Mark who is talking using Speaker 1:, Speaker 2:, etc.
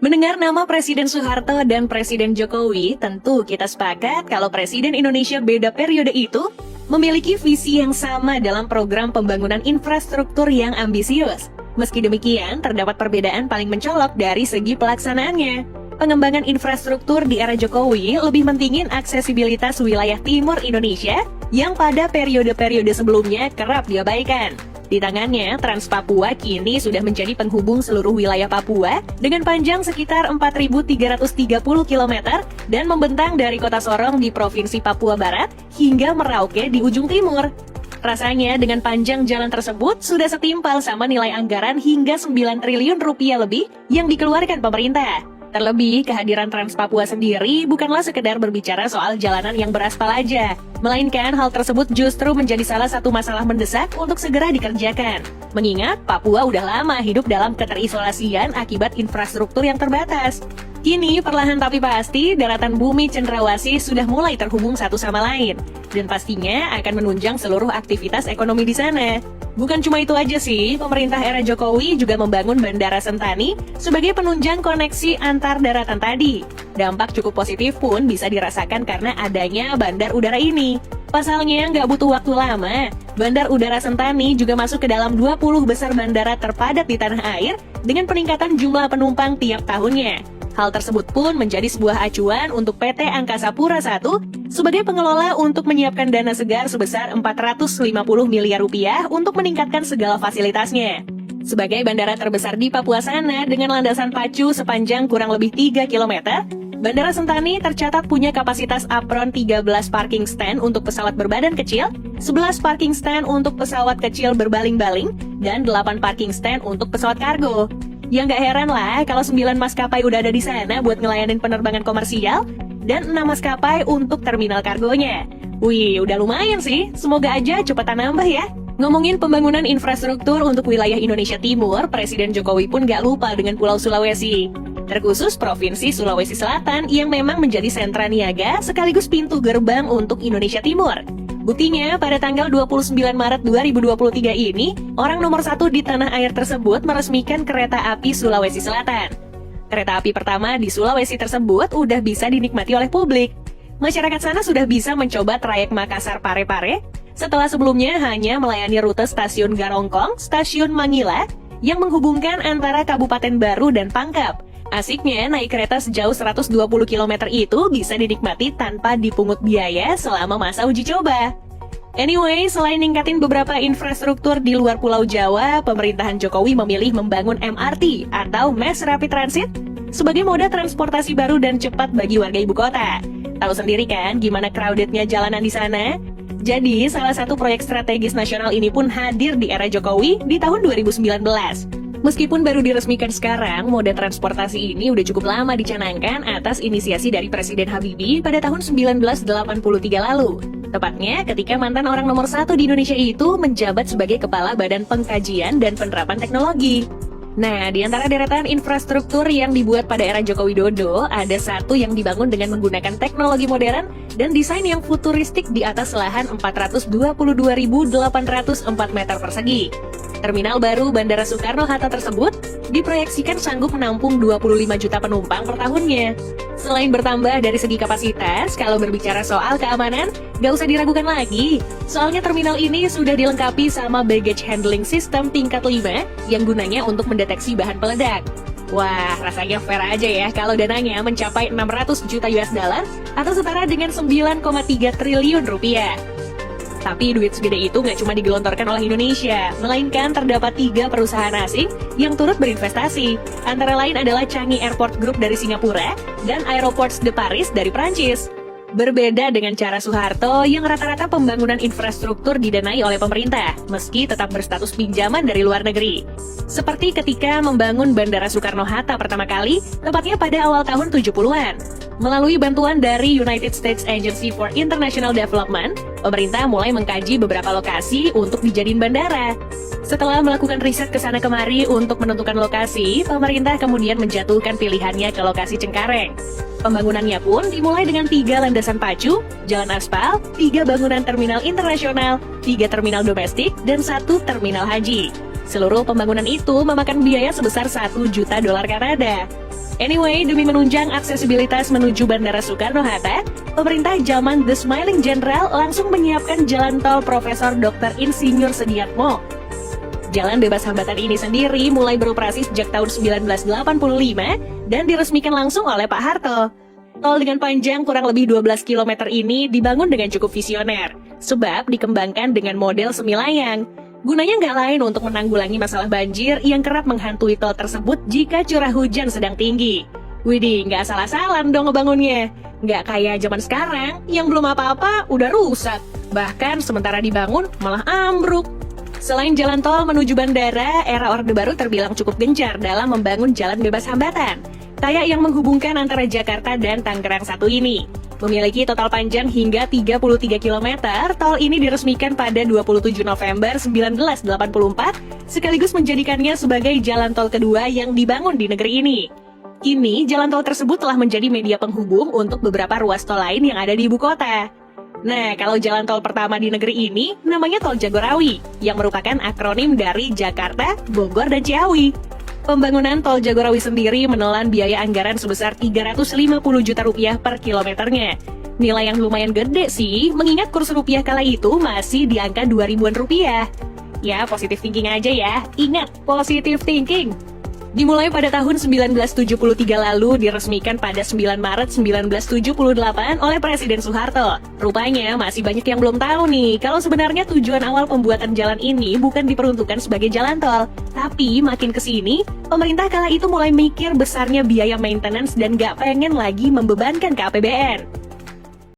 Speaker 1: Mendengar nama Presiden Soeharto dan Presiden Jokowi, tentu kita sepakat kalau Presiden Indonesia beda periode itu memiliki visi yang sama dalam program pembangunan infrastruktur yang ambisius. Meski demikian, terdapat perbedaan paling mencolok dari segi pelaksanaannya. Pengembangan infrastruktur di era Jokowi lebih mentingin aksesibilitas wilayah timur Indonesia yang pada periode-periode sebelumnya kerap diabaikan. Di tangannya, Trans Papua kini sudah menjadi penghubung seluruh wilayah Papua dengan panjang sekitar 4.330 km dan membentang dari kota Sorong di Provinsi Papua Barat hingga Merauke di ujung timur. Rasanya dengan panjang jalan tersebut sudah setimpal sama nilai anggaran hingga 9 triliun rupiah lebih yang dikeluarkan pemerintah. Terlebih, kehadiran Trans Papua sendiri bukanlah sekedar berbicara soal jalanan yang beraspal aja, melainkan hal tersebut justru menjadi salah satu masalah mendesak untuk segera dikerjakan. Mengingat Papua udah lama hidup dalam keterisolasian akibat infrastruktur yang terbatas. Kini, perlahan tapi pasti, daratan bumi Cendrawasih sudah mulai terhubung satu sama lain, dan pastinya akan menunjang seluruh aktivitas ekonomi di sana. Bukan cuma itu aja sih, pemerintah era Jokowi juga membangun Bandara Sentani sebagai penunjang koneksi antar daratan tadi. Dampak cukup positif pun bisa dirasakan karena adanya bandar udara ini. Pasalnya nggak butuh waktu lama, Bandar Udara Sentani juga masuk ke dalam 20 besar bandara terpadat di tanah air dengan peningkatan jumlah penumpang tiap tahunnya. Hal tersebut pun menjadi sebuah acuan untuk PT Angkasa Pura I sebagai pengelola untuk menyiapkan dana segar sebesar 450 miliar rupiah untuk meningkatkan segala fasilitasnya. Sebagai bandara terbesar di Papua sana dengan landasan pacu sepanjang kurang lebih 3 km, Bandara Sentani tercatat punya kapasitas apron 13 parking stand untuk pesawat berbadan kecil, 11 parking stand untuk pesawat kecil berbaling-baling, dan 8 parking stand untuk pesawat kargo. Ya nggak heran lah kalau 9 maskapai udah ada di sana buat ngelayanin penerbangan komersial dan 6 maskapai untuk terminal kargonya. Wih, udah lumayan sih. Semoga aja cepetan nambah ya. Ngomongin pembangunan infrastruktur untuk wilayah Indonesia Timur, Presiden Jokowi pun nggak lupa dengan Pulau Sulawesi. Terkhusus Provinsi Sulawesi Selatan yang memang menjadi sentra niaga sekaligus pintu gerbang untuk Indonesia Timur. Buktinya, pada tanggal 29 Maret 2023 ini, orang nomor 1 di tanah air tersebut meresmikan kereta api Sulawesi Selatan. Kereta api pertama di Sulawesi tersebut udah bisa dinikmati oleh publik. Masyarakat sana sudah bisa mencoba trayek Makassar Parepare, setelah sebelumnya hanya melayani rute stasiun Garongkong, stasiun Mangila, yang menghubungkan antara Kabupaten Baru dan Pangkep. Asiknya, naik kereta sejauh 120 km itu bisa dinikmati tanpa dipungut biaya selama masa uji coba. Anyway, selain ningkatin beberapa infrastruktur di luar Pulau Jawa, pemerintahan Jokowi memilih membangun MRT atau Mass Rapid Transit sebagai moda transportasi baru dan cepat bagi warga ibu kota. Tahu sendiri kan gimana crowdednya jalanan di sana? Jadi, salah satu proyek strategis nasional ini pun hadir di era Jokowi di tahun 2019. Meskipun baru diresmikan sekarang, moda transportasi ini udah cukup lama dicanangkan atas inisiasi dari Presiden Habibie pada tahun 1983 lalu. Tepatnya ketika mantan orang nomor 1 di Indonesia itu menjabat sebagai Kepala Badan Pengkajian dan Penerapan Teknologi. Nah, di antara deretan infrastruktur yang dibuat pada era Joko Widodo, ada satu yang dibangun dengan menggunakan teknologi modern dan desain yang futuristik di atas lahan 422.804 meter persegi. Terminal baru Bandara Soekarno-Hatta tersebut diproyeksikan sanggup menampung 25 juta penumpang per tahunnya. Selain bertambah dari segi kapasitas, kalau berbicara soal keamanan, gak usah diragukan lagi. Soalnya terminal ini sudah dilengkapi sama baggage handling system tingkat 5 yang gunanya untuk mendeteksi bahan peledak. Wah, rasanya fair aja ya kalau dananya mencapai 600 juta US dollar atau setara dengan 9,3 triliun rupiah. Tapi duit segede itu nggak cuma digelontorkan oleh Indonesia, melainkan terdapat 3 perusahaan asing yang turut berinvestasi. Antara lain adalah Changi Airport Group dari Singapura dan Aeroports de Paris dari Prancis. Berbeda dengan cara Soeharto yang rata-rata pembangunan infrastruktur didanai oleh pemerintah, meski tetap berstatus pinjaman dari luar negeri. Seperti ketika membangun Bandara Soekarno-Hatta pertama kali, tepatnya pada awal tahun 70-an. Melalui bantuan dari United States Agency for International Development, pemerintah mulai mengkaji beberapa lokasi untuk dijadiin bandara. Setelah melakukan riset ke sana kemari untuk menentukan lokasi, pemerintah kemudian menjatuhkan pilihannya ke lokasi Cengkareng. Pembangunannya pun dimulai dengan 3 landasan pacu, jalan aspal, 3 bangunan terminal internasional, 3 terminal domestik, dan 1 terminal haji. Seluruh pembangunan itu memakan biaya sebesar 1 juta dolar Kanada. Anyway, demi menunjang aksesibilitas menuju Bandara Soekarno-Hatta, pemerintah zaman The Smiling General langsung menyiapkan jalan tol Profesor Dr. Insinyur Sediatmo. Jalan bebas hambatan ini sendiri mulai beroperasi sejak tahun 1985 dan diresmikan langsung oleh Pak Harto. Tol dengan panjang kurang lebih 12 km ini dibangun dengan cukup visioner, sebab dikembangkan dengan model semi-layang. Gunanya nggak lain untuk menanggulangi masalah banjir yang kerap menghantui tol tersebut jika curah hujan sedang tinggi. Widih, nggak salah-salah dong ngebangunnya. Nggak kayak zaman sekarang, yang belum apa-apa udah rusak. Bahkan sementara dibangun malah ambruk. Selain jalan tol menuju bandara, era Orde Baru terbilang cukup gencar dalam membangun jalan bebas hambatan. Kayak yang menghubungkan antara Jakarta dan Tangerang satu ini. Memiliki total panjang hingga 33 km, tol ini diresmikan pada 27 November 1984, sekaligus menjadikannya sebagai jalan tol kedua yang dibangun di negeri ini. Kini, jalan tol tersebut telah menjadi media penghubung untuk beberapa ruas tol lain yang ada di ibu kota. Nah, kalau jalan tol pertama di negeri ini, namanya Tol Jagorawi, yang merupakan akronim dari Jakarta, Bogor, dan Ciawi. Pembangunan Tol Jagorawi sendiri menelan biaya anggaran sebesar 350 juta rupiah per kilometernya. Nilai yang lumayan gede sih, mengingat kurs rupiah kala itu masih di angka 2.000-an rupiah. Ya, positive thinking aja ya. Ingat, positive thinking. Dimulai pada tahun 1973 lalu, diresmikan pada 9 Maret 1978 oleh Presiden Soeharto. Rupanya masih banyak yang belum tahu nih, kalau sebenarnya tujuan awal pembuatan jalan ini bukan diperuntukkan sebagai jalan tol. Tapi makin kesini, pemerintah kala itu mulai mikir besarnya biaya maintenance dan gak pengen lagi membebankan ke APBN.